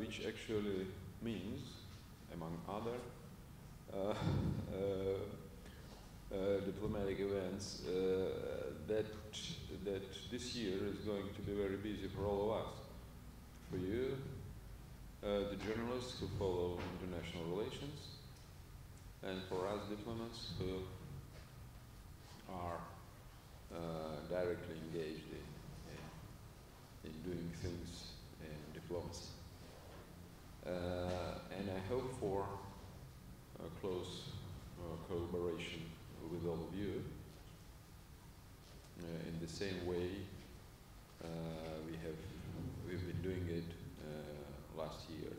which actually means, among other diplomatic events, that this year is going to be very busy for all of us. For you, the journalists who follow international relations, and for us diplomats who are directly engaged in doing things in diplomacy. And I hope for close collaboration with all of you in the same way we've been doing it last year.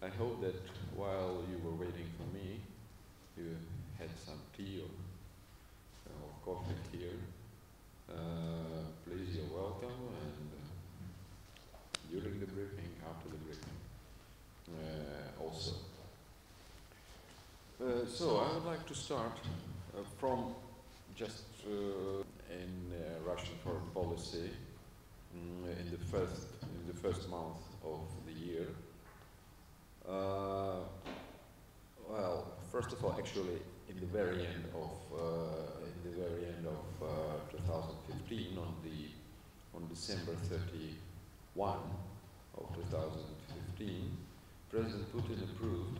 I hope that while you were waiting for me, you had some tea or coffee here. Please, you're welcome, and during the briefing, after the briefing also. So I would like to start from just in Russian foreign policy in the first month of the year. Well, first of all, actually, in the very end of 2015, on December 31 of 2015, President Putin approved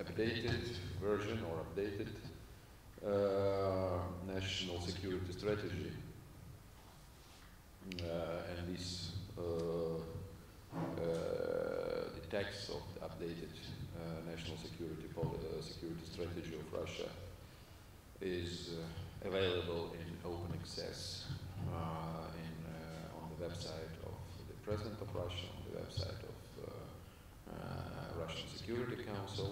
updated version or updated national security strategy, and this the text of the updated national security strategy of Russia is available in open access on the website of the President of Russia, on the website of Russian Security Council,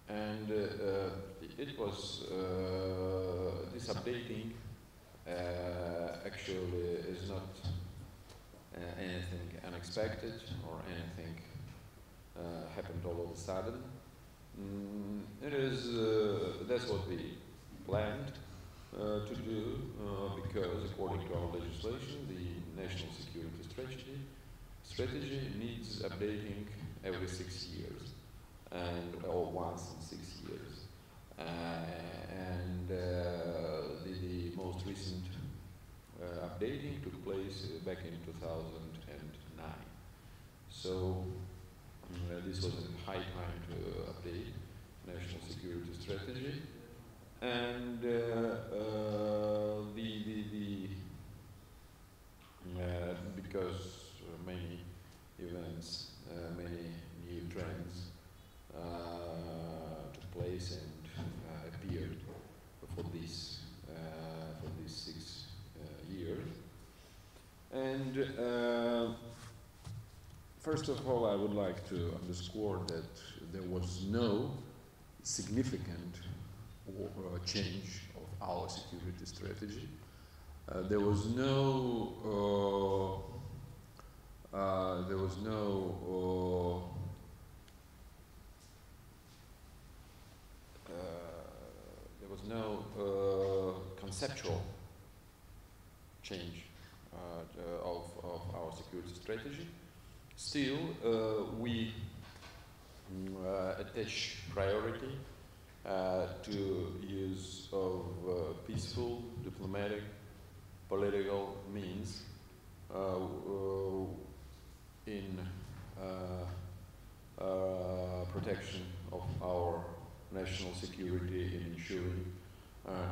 and it was this updating actually is not anything unexpected or anything happened all of a sudden. It is that's what we planned to do because according to our legislation, the national security strategy needs updating every 6 years, or once in 6 years, and the most recent updating took place back in 2009. So this was a high time to update national security strategy, and because many events, many new trends took place and appeared for these 6 years. And first of all, I would like to underscore that there was no significant change of our security strategy. There was no conceptual change of our security strategy. Still, we attach priority to use of peaceful, diplomatic, political means in protection of our national security, in ensuring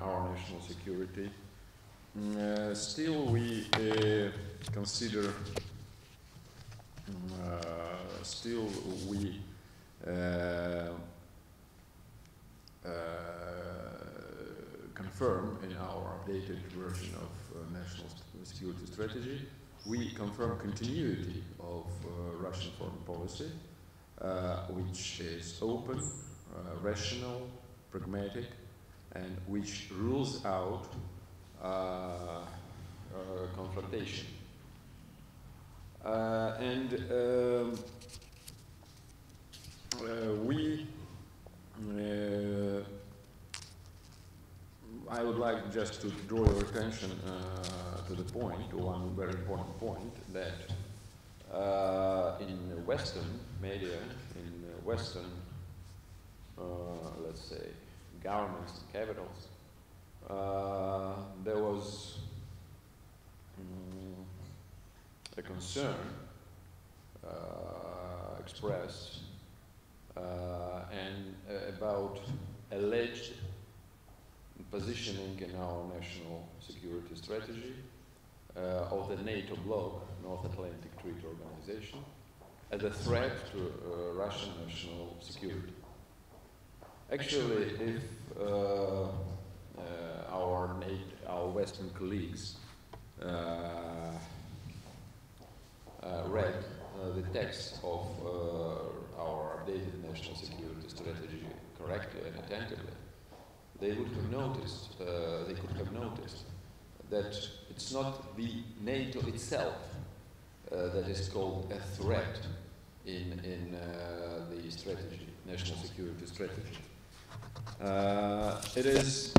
our national security. Still, we consider, confirm in our updated version of national security strategy, we confirm continuity of Russian foreign policy, which is open, rational, pragmatic, and which rules out confrontation. I would like just to draw your attention to the point, to one very important point, that in Western media, in Western, let's say, governments and capitals, there was a concern expressed and about alleged positioning in our national security strategy of the NATO bloc, North Atlantic Treaty Organization, as a threat to Russian national security. Actually, if our Western colleagues read the text of our updated national security strategy correctly and attentively, they would have noticed, that it's not the NATO itself that is called a threat in the strategy, national security strategy. It is,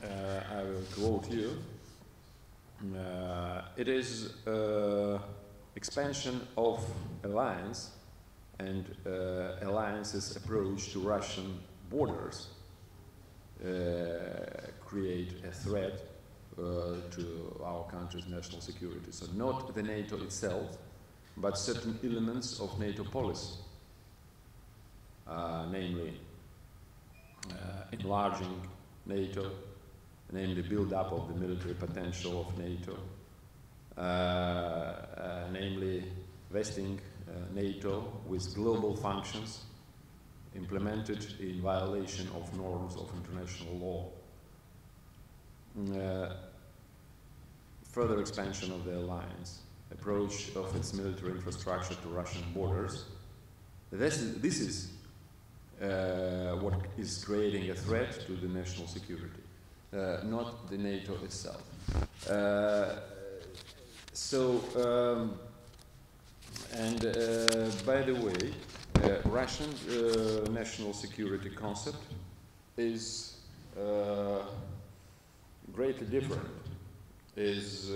I will quote you, it is expansion of alliance and alliance's approach to Russian borders create a threat to our country's national security. So not the NATO itself, but certain elements of NATO policy, namely enlarging NATO, namely build-up of the military potential of NATO, namely vesting NATO with global functions implemented in violation of norms of international law. Further expansion of the alliance, approach of its military infrastructure to Russian borders. This is what is creating a threat to the national security, not the NATO itself. By the way, Russian national security concept is greatly different, is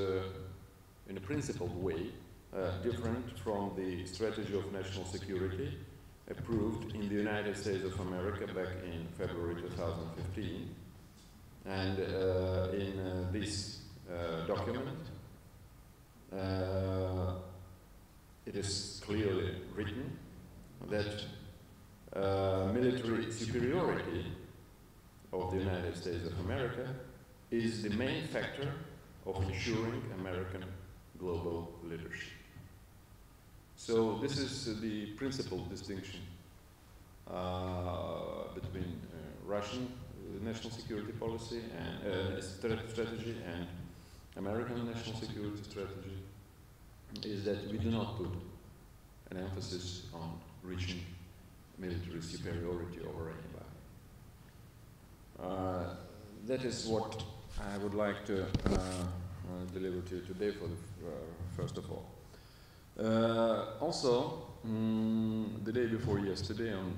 in a principled way different from the strategy of national security approved in the United States of America back in February 2015. And in this document, it is clearly written that military superiority of the United States of America is the main factor of ensuring American global leadership. So this is the principal distinction between Russian national security policy and strategy and American national security strategy, is that we do not put an emphasis on reaching military superiority over anybody. That is what I would like to deliver to you today for the first of all. Also, the day before yesterday, on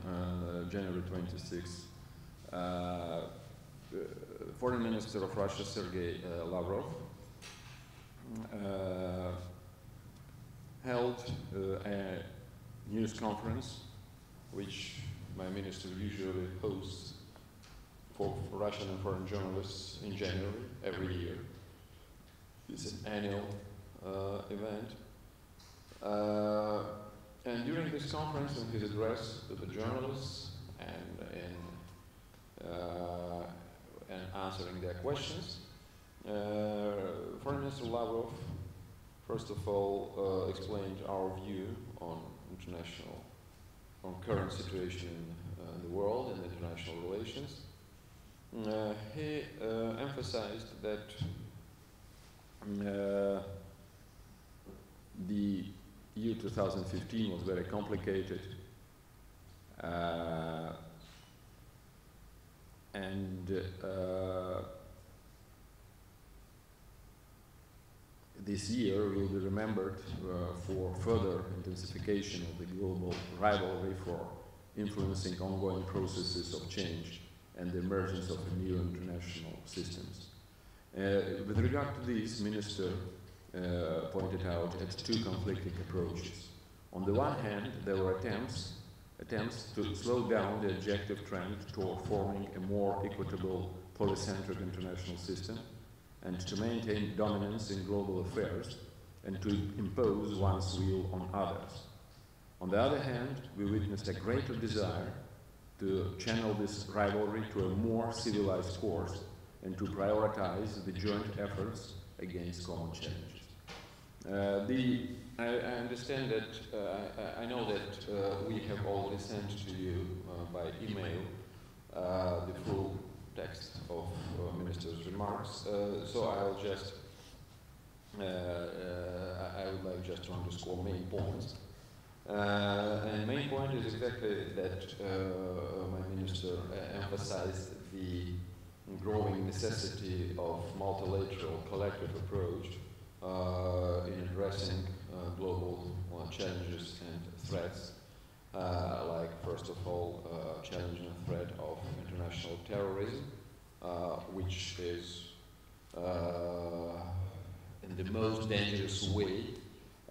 January 26th, Foreign Minister of Russia, Sergei Lavrov, held a news conference, which my minister usually hosts for Russian and foreign journalists in January every year. It's an annual event. And during this conference, in his address to the journalists and answering their questions, Foreign Minister Lavrov, first of all, explained our view on current situation in the world and international relations. He emphasized that the year 2015 was very complicated, and this year will be remembered for further intensification of the global rivalry for influencing ongoing processes of change and the emergence of new international systems. With regard to this, Minister pointed out at two conflicting approaches. On the one hand, there were attempts to slow down the objective trend toward forming a more equitable, polycentric international system, and to maintain dominance in global affairs, and to impose one's will on others. On the other hand, we witnessed a greater desire to channel this rivalry to a more civilized course and to prioritize the joint efforts against common challenges. I understand that, I know that we have already sent to you by email the full text of Minister's remarks, so I'll just, I would like just to underscore main points. And main point is exactly that my Minister emphasized the growing necessity of multilateral collective approach in addressing global challenges and threats, like first of all challenging the threat of international terrorism, which is in the most dangerous way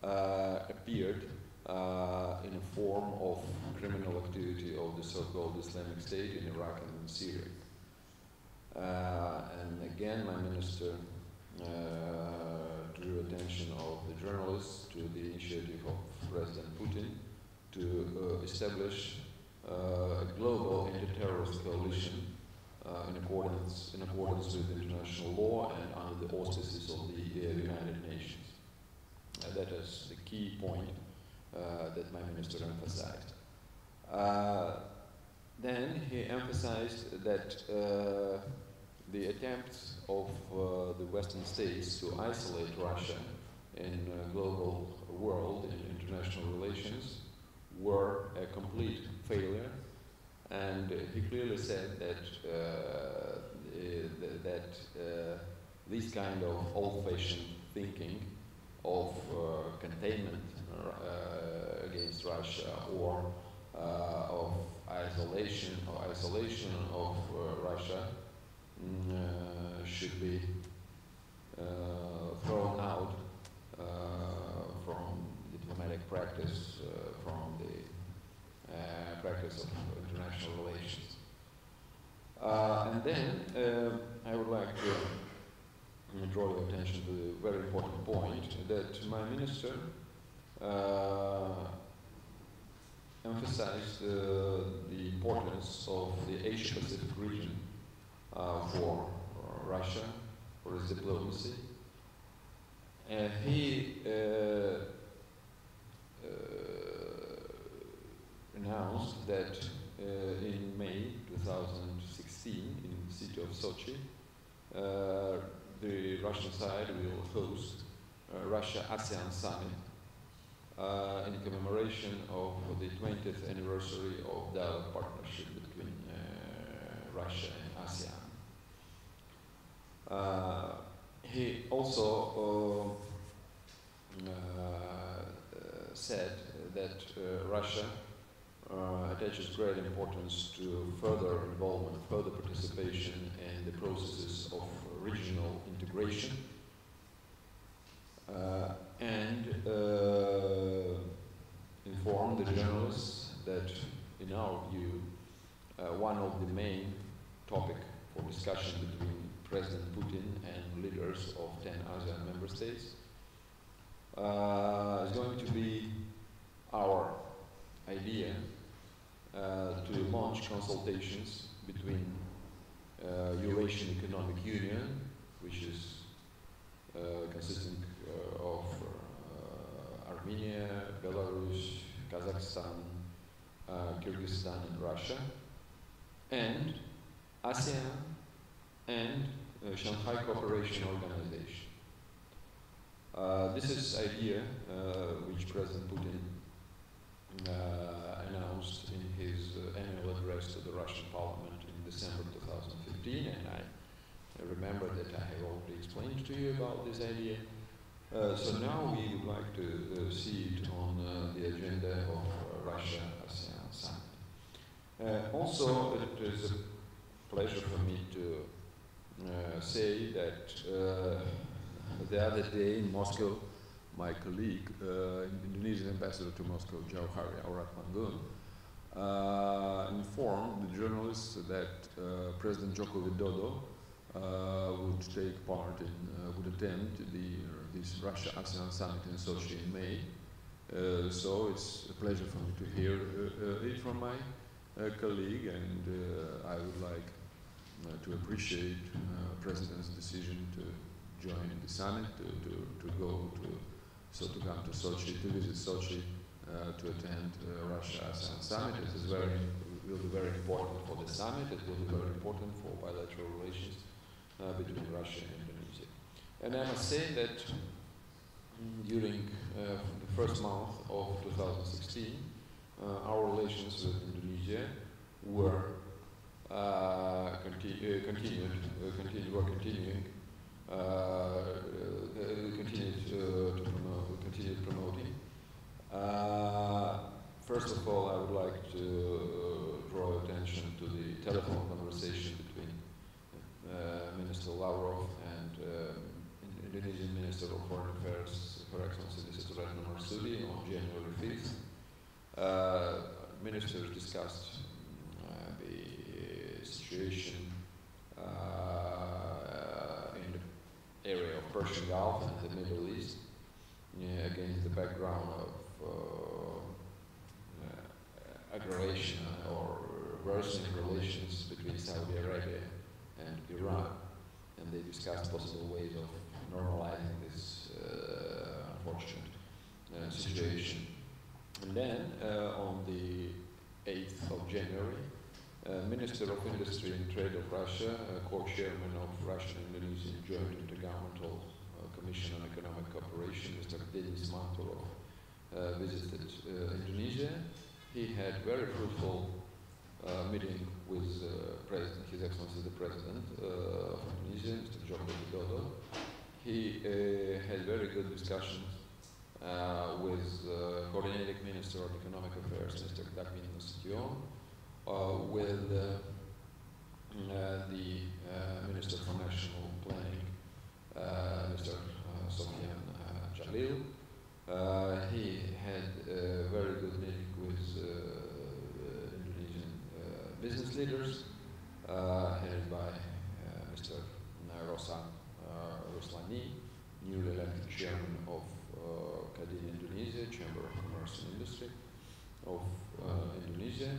appeared in a form of criminal activity of the so-called Islamic State in Iraq and in Syria. And again, my Minister drew attention of the journalists to the initiative of President Putin to establish a global anti-terrorist coalition in accordance with international law and under the auspices of the United Nations. That is the key point that my Minister emphasized. Then he emphasized that the attempts of the Western states to isolate Russia in global world, in international relations, were a complete failure, and he clearly said that this kind of old-fashioned thinking of containment against Russia or of isolation of Russia should be thrown out from diplomatic practice, from the practice of international relations. And then I would like to draw your attention to the very important point that my Minister emphasized the importance of the Asia-Pacific region for Russia, for its diplomacy. He announced that in May 2016 in the city of Sochi, the Russian side will host a Russia-ASEAN summit in commemoration of the 20th anniversary of dialogue partnership between Russia and ASEAN. He also said that Russia attaches great importance to further involvement, further participation in the processes of regional integration, and informed the journalists that, in our view, one of the main topics for discussion between President Putin and leaders of 10 ASEAN member states is going to be our idea to launch consultations between Eurasian Economic Union, which is consisting of Armenia, Belarus, Kazakhstan, Kyrgyzstan and Russia, and ASEAN and Shanghai Cooperation Organization. This is idea which President Putin announced in his annual address to the Russian Parliament in December 2015, and I remember that I have already explained to you about this idea. So now we would like to see it on the agenda of Russia-ASEAN summit. Also, it is pleasure for me to say that the other day in Moscow, my colleague, Indonesian ambassador to Moscow, Jauhari Auratmangun, informed the journalists that President Joko Widodo would take part in, would attend this Russia-ASEAN summit in Sochi in May. So it's a pleasure for me to hear it from my colleague, and I would like to appreciate President's decision to join the summit, to go to come to Sochi, to visit Sochi, to attend Russia-ASEAN summit. It is will be very important for the summit. It will be very important for bilateral relations between Russia and Indonesia. And I must say that during the first month of 2016, our relations with Indonesia were continued promoting. First of all, I would like to draw attention to the telephone conversation between Minister Lavrov and Indonesian Minister of Foreign Affairs, Her Excellency Mrs. Retno Marsudi, on January 5th. Ministers discussed the situation in the area of Persian Gulf and the Middle East against the background of aggravation or worsening relations between Saudi Arabia and Iran, and they discussed possible ways of normalizing this unfortunate situation. And then on the 8th of January, Minister of Industry and Trade of Russia, co-chairman of Russian-Indonesian Joint Intergovernmental Commission on Economic Cooperation, Mr. Denis Manturov, visited Indonesia. He had very fruitful meeting with His Excellency the President of Indonesia, Mr. Joko Widodo. He had very good discussions with Coordinating Minister of Economic Affairs, Mr. Darmin Nasution, with the Minister for National Planning, Mr. Sofian Jalil. He had a very good meeting with Indonesian business leaders, headed by Mr. Rosan Ruslani, newly elected chairman of Kadin Indonesia, Chamber of Commerce and Industry of Indonesia.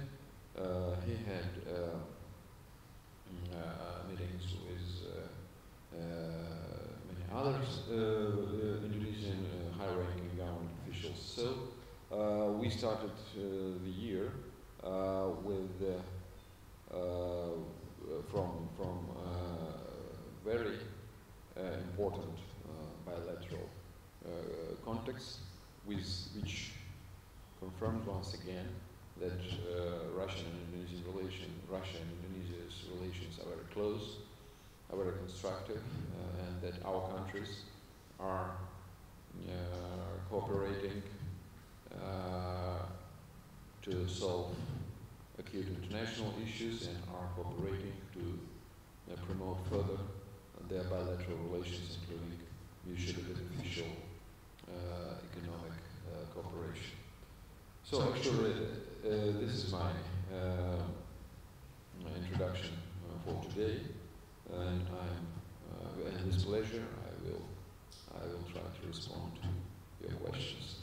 He had meetings with many others Indonesian high-ranking government officials. So we started the year with from very important bilateral context, which confirmed once again that Russia and Indonesia's relations are very close, are very constructive, and that our countries are cooperating to solve acute international issues and are cooperating to promote further their bilateral relations, including mutually beneficial economic cooperation. So actually, this is my introduction for today, and with pleasure I will try to respond to your questions.